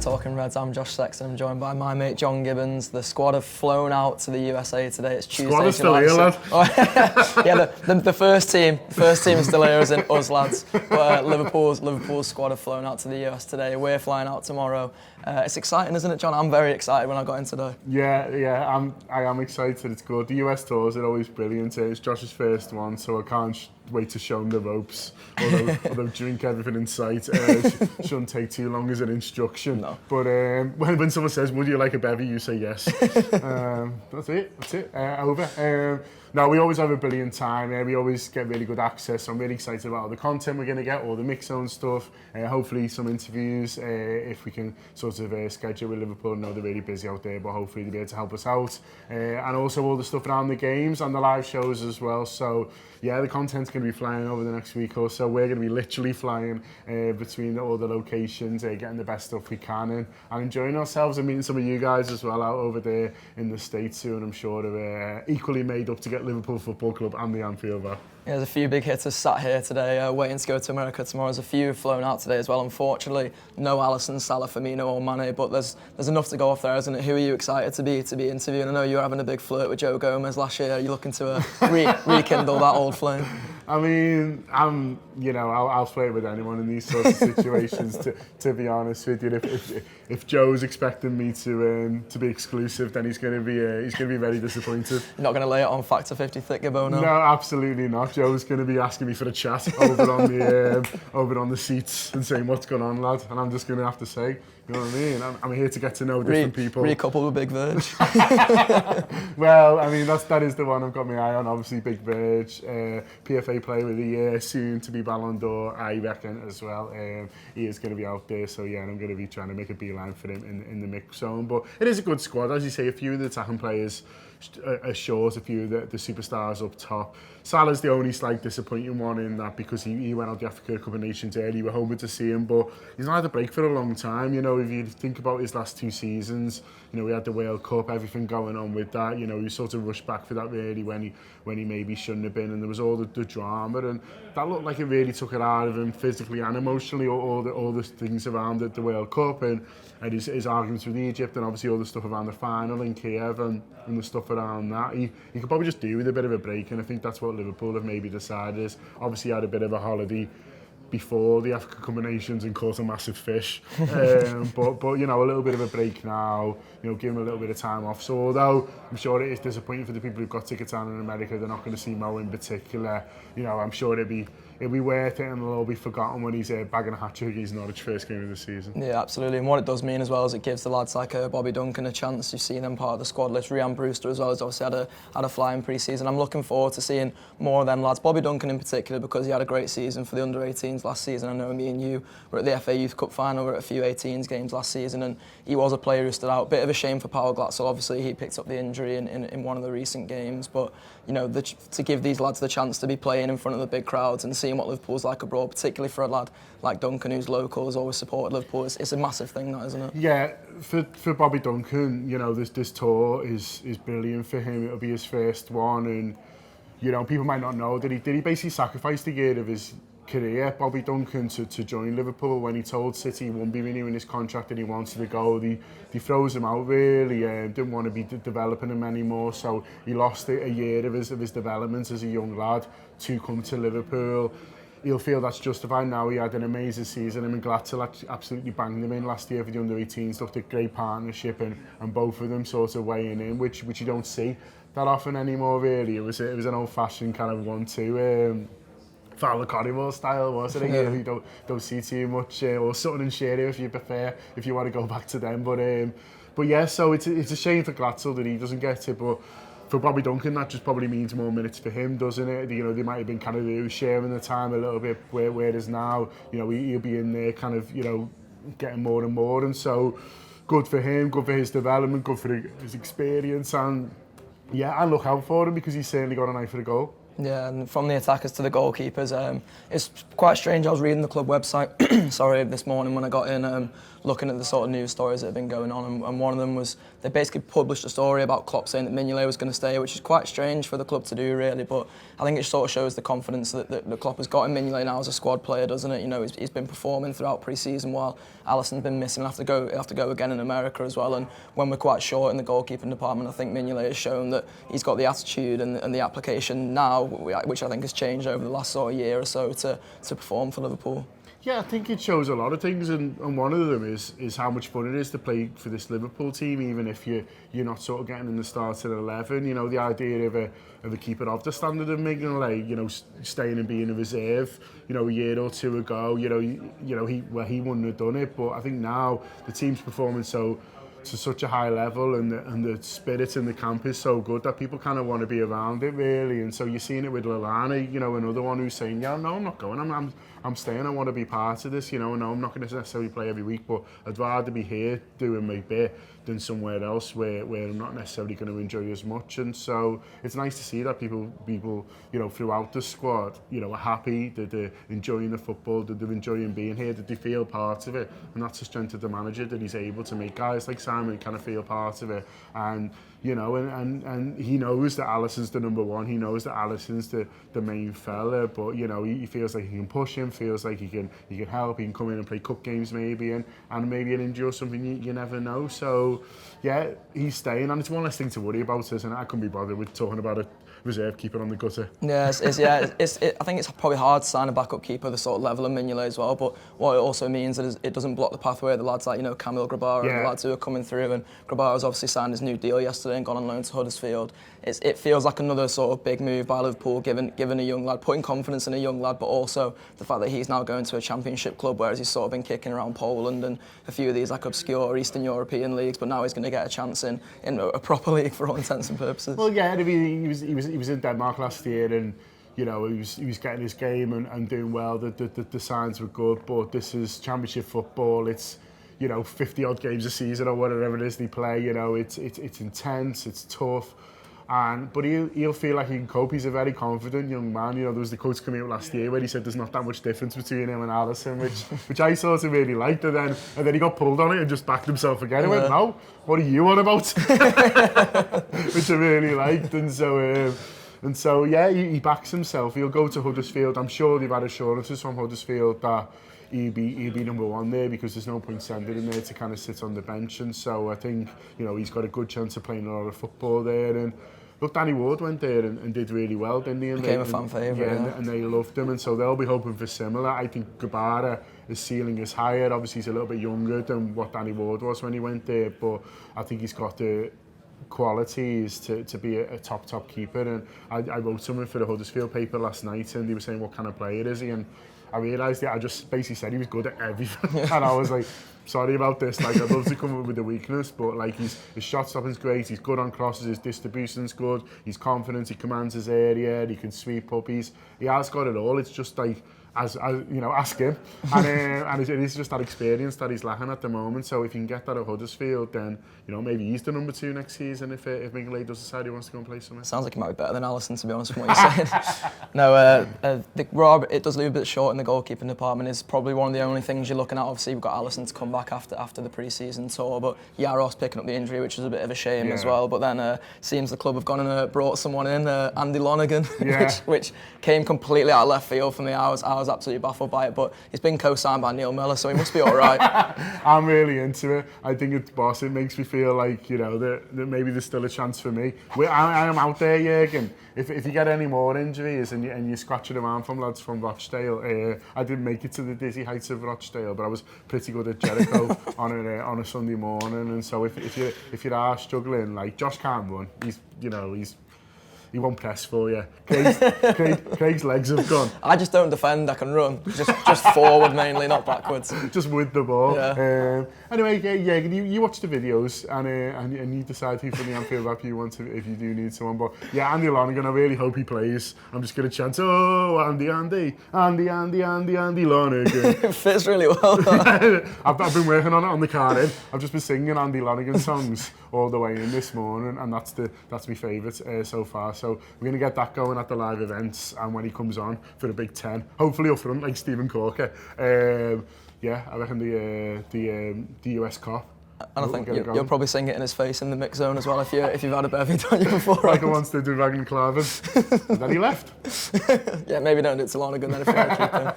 Talking Reds. I'm Josh Sexton. I'm joined by my mate John Gibbons. The squad have flown out to the USA today. It's Tuesday. Squad is still here, lad. Yeah, the first team is still here, as in us lads. But Liverpool's squad have flown out to the US today. We're flying out tomorrow. It's exciting, isn't it, John? I'm very excited when I got in today. Yeah, I am excited. It's good. The US tours are always brilliant. It's Josh's first one, so I can't wait to show him the ropes. Although drink everything in sight. Shouldn't take too long as an instruction. No. But when someone says, "Would you like a bevy?" you say yes. That's it. Over. No, we always have a brilliant time. We always get really good access. I'm really excited about all the content we're going to get, all the mix zone stuff. Hopefully some interviews, if we can sort of schedule with Liverpool. I know they're really busy out there, but hopefully they'll be able to help us out. And also all the stuff around the games and the live shows as well. So yeah, the content's going to be flying over the next week or so. We're going to be literally flying between all the locations, getting the best stuff we can and enjoying ourselves and meeting some of you guys as well out over there in the States soon. I'm sure they're equally made up to get Liverpool Football Club and the Anfield back. Yeah, there's a few big hitters sat here today, waiting to go to America tomorrow. There's a few who've flown out today as well. Unfortunately, no Alisson, Salah, Firmino or Mane, but there's enough to go off there, isn't it? Who are you excited to be interviewing? I know you were having a big flirt with Joe Gomez last year. Are you looking to rekindle that old flame? I mean, I'll flirt with anyone in these sorts of situations. to be honest with you, if Joe's expecting me to be exclusive, then he's going to be very disappointed. You're not going to lay it on Factor 50 thick, Gabo, no? No, absolutely not. Joe's going to be asking me for a chat over on the seats and saying, "What's going on, lad?" And I'm just going to have to say, you know what I mean? I'm here to get to know different people. Recoupled with Big Verge. Well, I mean, that is the one I've got my eye on. Obviously, Big Verge, PFA Player of the Year, soon to be Ballon d'Or, I reckon, as well. He is going to be out there, so yeah, and I'm going to be trying to make a beeline for him in the mix zone. But it is a good squad, as you say. A few of the attacking players are short, a few of the superstars up top. Salah's the only slight disappointing one in that, because he went out the Africa Cup of Nations early. You were hoping to see him, but he's not had a break for a long time. You know, if you think about his last two seasons, we had the World Cup, everything going on with that. He sort of rushed back for that really when he maybe shouldn't have been, and there was all the drama, and that looked like it really took it out of him physically and emotionally. All the things around the World Cup and his arguments with Egypt, and obviously all the stuff around the final in Kiev and the stuff around that. He could probably just do with a bit of a break, and I think that's what Liverpool have maybe decided. Is obviously had a bit of a holiday before the Africa Cup of Nations and caught a massive fish, but a little bit of a break now. Give him a little bit of time off. So although I'm sure it is disappointing for the people who've got tickets down in America, they're not going to see Mo in particular. I'm sure it'll be worth it, and it'll all be forgotten when he's bagging a hat-trick. He's Norwich first game of the season. Yeah, absolutely. And what it does mean as well is it gives the lads like Bobby Duncan a chance. You've seen him part of the squad list. Ryan Brewster as well has obviously had a flying pre-season. I'm looking forward to seeing more of them lads. Bobby Duncan in particular, because he had a great season for the under-18s last season. I know me and you were at the FA Youth Cup final, we were at a few 18s games last season, and he was a player who stood out. Bit of a shame for Paul Glatzel. Obviously he picked up the injury in one of the recent games, but to give these lads the chance to be playing in front of the big crowds and seeing what Liverpool's like abroad, particularly for a lad like Duncan who's local, has always supported Liverpool, it's a massive thing, that, isn't it? Yeah, for Bobby Duncan, this tour is brilliant for him. It'll be his first one, and people might not know that he basically sacrificed a year of his career, Bobby Duncan, to join Liverpool. When he told City he wouldn't be renewing his contract and he wanted to go, they froze him out really, didn't want to be developing him anymore, so he lost a year of his development as a young lad to come to Liverpool. He'll feel that's justified now. He had an amazing season. Glatzel absolutely banged him in last year for the under-18s. Looked at great partnership, and both of them sort of weighing in, which you don't see that often anymore really. It was an old-fashioned kind of 1-2. Fowler Corridor style, wasn't it? Yeah. You don't see too much, or Sutton and Shearer if you prefer, if you want to go back to them. But yeah, so it's a shame for Glatzel that he doesn't get it, but for Bobby Duncan, that just probably means more minutes for him, doesn't it? They might have been kind of sharing the time a little bit, where it is now. He'll be in there kind of, getting more and more, and so good for him, good for his development, good for his experience, and yeah, I look out for him because he's certainly got an eye for the goal. Yeah, and from the attackers to the goalkeepers, it's quite strange. I was reading the club website, this morning when I got in. looking at the sort of news stories that have been going on, and one of them was they basically published a story about Klopp saying that Mignolet was going to stay, which is quite strange for the club to do, really. But I think it sort of shows the confidence that Klopp has got in Mignolet now as a squad player, doesn't it? You know, he's been performing throughout pre-season while Alisson's been missing. He'll have to go again in America as well. And when we're quite short in the goalkeeping department, I think Mignolet has shown that he's got the attitude and the application now, which I think has changed over the last sort of year or so to perform for Liverpool. Yeah, I think it shows a lot of things, and one of them is how much fun it is to play for this Liverpool team, even if you're not sort of getting in the starting 11. You know, the idea of a keeper of the standard of Mignolet, you know, staying and being a reserve, you know, a year or two ago, he wouldn't have done it. But I think now the team's performing to such a high level, and the spirit in the camp is so good that people kind of want to be around it, really. And so you're seeing it with Lallana, you know, another one who's saying, yeah, no, I'm not going, I'm staying, I want to be part of this, you know. No, I'm not going to necessarily play every week, but I'd rather be here doing my bit than somewhere else where I'm not necessarily going to enjoy as much. And so it's nice to see that people, you know, throughout the squad, you know, are happy, that they're enjoying the football, that they're enjoying being here, that they feel part of it. And that's the strength of the manager, that he's able to make guys like Simon kind of feel part of it. And you know, and he knows that Alisson's the number one. He knows that Alisson's the main fella, but you know, he feels like he can push him, feels like he can help, he can come in and play cup games maybe, and maybe an injury or something, you never know. So yeah, he's staying, and it's one less thing to worry about, isn't it? I couldn't be bothered with talking about a reserve keeper on the gutter. Yeah, I think it's probably hard to sign a backup keeper the sort of level of Mignolet as well, but what it also means is it doesn't block the pathway of the lads like, you know, Kamil Grabara and the lads who are coming through, and Grabara's obviously signed his new deal yesterday and gone on loan to Huddersfield. It feels like another sort of big move by Liverpool, giving a young lad, putting confidence in a young lad, but also the fact that he's now going to a championship club, whereas he's sort of been kicking around Poland and a few of these like obscure Eastern European leagues, but now he's going to get a chance in a proper league for all intents and purposes. Well, yeah, I mean, he was in Denmark last year, and you know, he was getting his game and doing well. The signs were good, but this is championship football. It's, you know, 50 odd games a season or whatever it is they play. You know, it's intense, it's tough. But he'll feel like he can cope. He's a very confident young man. You know, there was the quotes coming out last year where he said there's not that much difference between him and Alisson, which I sort of really liked. And then he got pulled on it and just backed himself again. He went, no, what are you on about? Which I really liked. And so yeah, he backs himself. He'll go to Huddersfield. I'm sure they've had assurances from Huddersfield that he'd be number one there, because there's no point sending him there to kind of sit on the bench. And so I think, you know, he's got a good chance of playing a lot of football there. And look, Danny Ward went there and did really well, didn't he? And became a fan favourite. Yeah, and they loved him, and so they'll be hoping for similar. I think Grabara, his ceiling is higher. Obviously, he's a little bit younger than what Danny Ward was when he went there, but I think he's got the qualities to be a top keeper. And I wrote something for the Huddersfield paper last night, and they were saying, what kind of player is he? And I realised that I just basically said he was good at everything. And I was like, sorry about this, like, I'd love to come up with a weakness, but like, his shot stopping's great, he's good on crosses, his distribution's good, he's confident, he commands his area, he can sweep up, he has got it all. It's just like, as you know, ask him. And it is just that experience that he's lacking at the moment. So if you can get that at Huddersfield, then, you know, maybe he's the number 2 next season if Mignolet does decide he wants to go and play somewhere. Sounds like he might be better than Alisson, to be honest, from what you're saying. No, Rob, it does leave a bit short in the goalkeeping department. Is probably one of the only things you're looking at. Obviously, we've got Alisson to come back after the pre-season tour, but Yaros picking up the injury, which is a bit of a shame as well. But then seems the club have gone and brought someone in, Andy Lonergan, which came completely out of left field for me. I was absolutely baffled by it, but he's been co-signed by Neil Miller, so he must be all right. I'm really into it. I think it's boss. It makes me feel like, you know, that maybe there's still a chance for me. I am out there, Jürgen. If you get any more injuries and you're scratching around from lads from Rochdale, I didn't make it to the dizzy heights of Rochdale, but I was pretty good at Jericho on a Sunday morning. And so if you are struggling, like, Josh can't run. He won't press for you. Craig's legs have gone. I just don't defend, I can run. Just forward mainly, not backwards. Just with the ball. Yeah. Anyway, you watch the videos and you decide who from the Anfield rap you want if you do need someone. But yeah, Andy Lonergan, I really hope he plays. I'm just going to chant, oh, Andy Lonergan. It fits really well. I've been working on it on the car in. I've just been singing Andy Lonergan songs all the way in this morning, and that's my favourite so far. So we're going to get that going at the live events, and when he comes on for the Big Ten, hopefully up front like Stephen Corker. yeah, I reckon the US Cop. And I think you'll probably sing it in his face in the mix zone as well if you've had a bevy, don't you, before? Like I once did with Ragnar Klavan. And then he left. Yeah, maybe don't do it to Lonergan then if you want to keep him.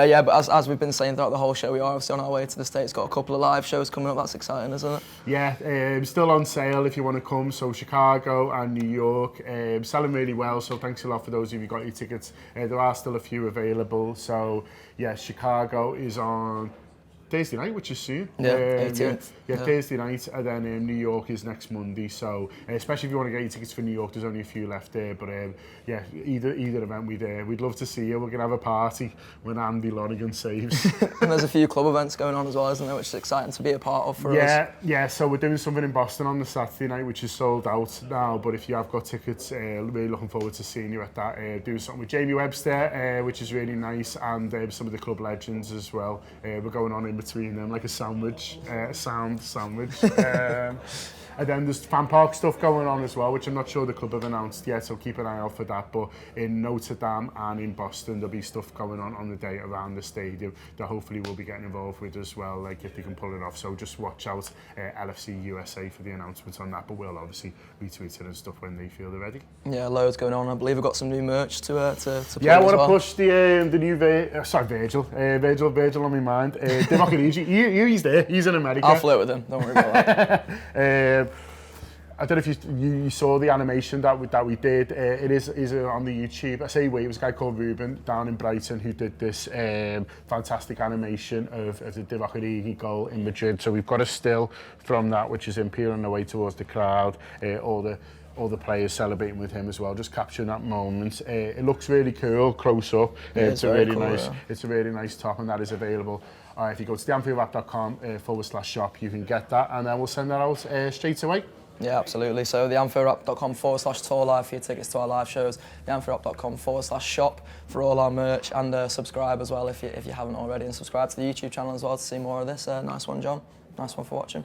Yeah, but as we've been saying throughout the whole show, we are obviously on our way to the States. Got a couple of live shows coming up. That's exciting, isn't it? Yeah, still on sale if you want to come. So Chicago and New York, selling really well. So thanks a lot for those of you who got your tickets. There are still a few available. So yeah, Chicago is on Thursday night, which is soon. Yeah, 18th. Yeah, Thursday night, and then New York is next Monday. So, especially if you want to get your tickets for New York, there's only a few left there. But yeah, either event we'd love to see you. We're gonna have a party when Andy Lonergan saves. And there's a few club events going on as well, isn't there? Which is exciting to be a part of for us. Yeah. So we're doing something in Boston on the Saturday night, which is sold out now. But if you have got tickets, really looking forward to seeing you at that. Doing something with Jamie Webster, which is really nice, and some of the club legends as well. We're going on in between them like a sandwich, sound sandwich. And then there's fan park stuff going on as well, which I'm not sure the club have announced yet, so keep an eye out for that. But in Notre Dame and in Boston, there'll be stuff going on the day around the stadium that hopefully we'll be getting involved with as well, like if they can pull it off. So just watch out, LFC USA for the announcements on that, but we'll obviously retweet it and stuff when they feel they're ready. Yeah, loads going on. I believe we've got some new merch to play. Yeah, I want to push the new Virgil on my mind. Divock Origi, he's there, he's in America. I'll flirt with him, don't worry about that. I don't know if you saw the animation that we did. It is on the YouTube. I say it was a guy called Ruben down in Brighton who did this fantastic animation of the Divock Origi goal in Madrid. So we've got a still from that, which is him peering away towards the crowd. All the players celebrating with him as well, just capturing that moment. It looks really cool, close up. It's a really cool, nice. Yeah. It's a really nice top, and that is available. If you go to theanfieldapp.com/shop, you can get that, and then we'll send that out straight away. Yeah, absolutely. So theanfieldapp.com/tour live for your tickets to our live shows, theanfieldapp.com/shop for all our merch, and subscribe as well if you haven't already, and subscribe to the YouTube channel as well to see more of this. Nice one, John. Nice one for watching.